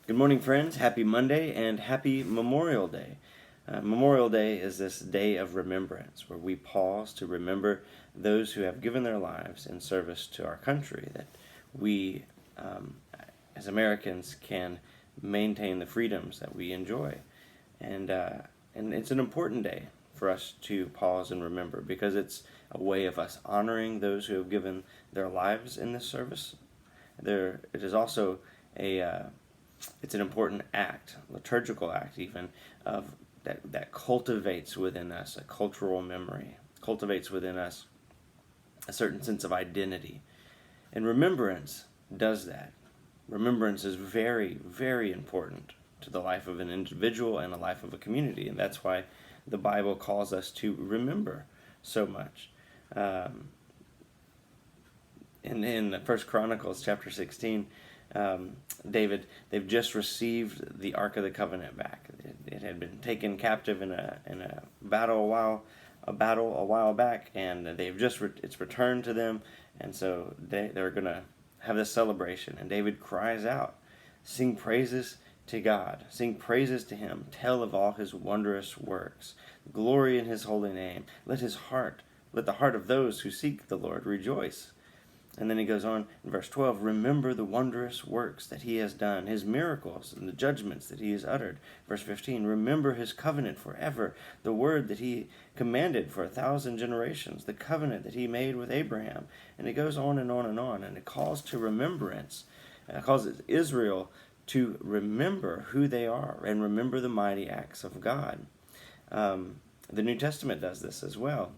Good morning, friends. Happy Monday and happy Memorial Day. Memorial Day is this day of remembrance where we pause to remember those who have given their lives in service to our country, that we, as Americans, can maintain the freedoms that we enjoy. And it's an important day for us to pause and remember because it's a way of us honoring those who have given their lives in this service. It is also it's an important act, liturgical act even, of that cultivates within us a cultural memory, cultivates within us a certain sense of identity. And remembrance does that. Remembrance is very, very important to the life of an individual and the life of a community, and that's why the Bible calls us to remember so much. In 1 Chronicles chapter 16, they've just received the Ark of the Covenant back. It had been taken captive in a battle a while back, and it's returned to them, and so they're gonna have this celebration. And David cries out, "Sing praises to God, sing praises to Him, tell of all His wondrous works, glory in His holy name. Let the heart of those who seek the Lord rejoice." And then he goes on in verse 12, "Remember the wondrous works that He has done, His miracles and the judgments that He has uttered." Verse 15, "Remember His covenant forever, the word that He commanded for 1,000 generations, the covenant that He made with Abraham." And it goes on and on and on, and it calls to remembrance. It calls Israel to remember who they are and remember the mighty acts of God. The New Testament does this as well.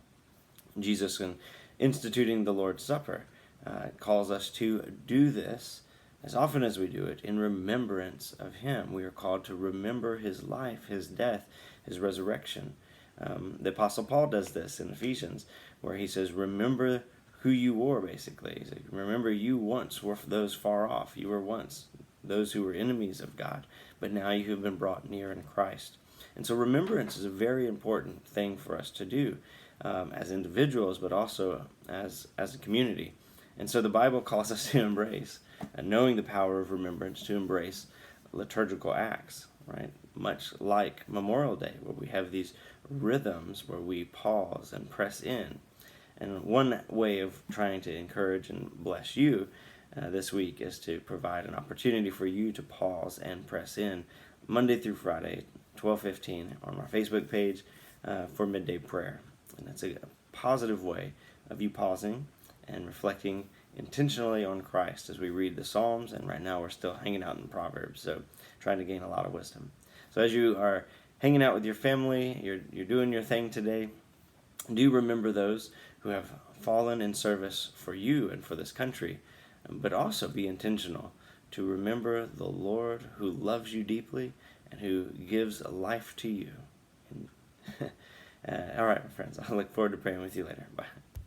Jesus, in instituting the Lord's Supper, calls us to do this as often as we do it in remembrance of Him. We are called to remember His life, His death, His resurrection. The Apostle Paul does this in Ephesians, where he says, "Remember who you were," basically. He's like, "Remember you once were those far off. You were once those who were enemies of God, but now you have been brought near in Christ." And so remembrance is a very important thing for us to do as individuals, but also as a community. And so the Bible calls us to embrace, knowing the power of remembrance, to embrace liturgical acts, right? Much like Memorial Day, where we have these rhythms where we pause and press in. And one way of trying to encourage and bless you this week is to provide an opportunity for you to pause and press in Monday through Friday, 12:15, on our Facebook page for Midday Prayer. And that's a positive way of you pausing and reflecting intentionally on Christ as we read the Psalms, and right now we're still hanging out in Proverbs, so trying to gain a lot of wisdom. So as you are hanging out with your family, you're doing your thing today, do remember those who have fallen in service for you and for this country, but also be intentional to remember the Lord who loves you deeply and who gives life to you. All right, my friends, I look forward to praying with you later. Bye.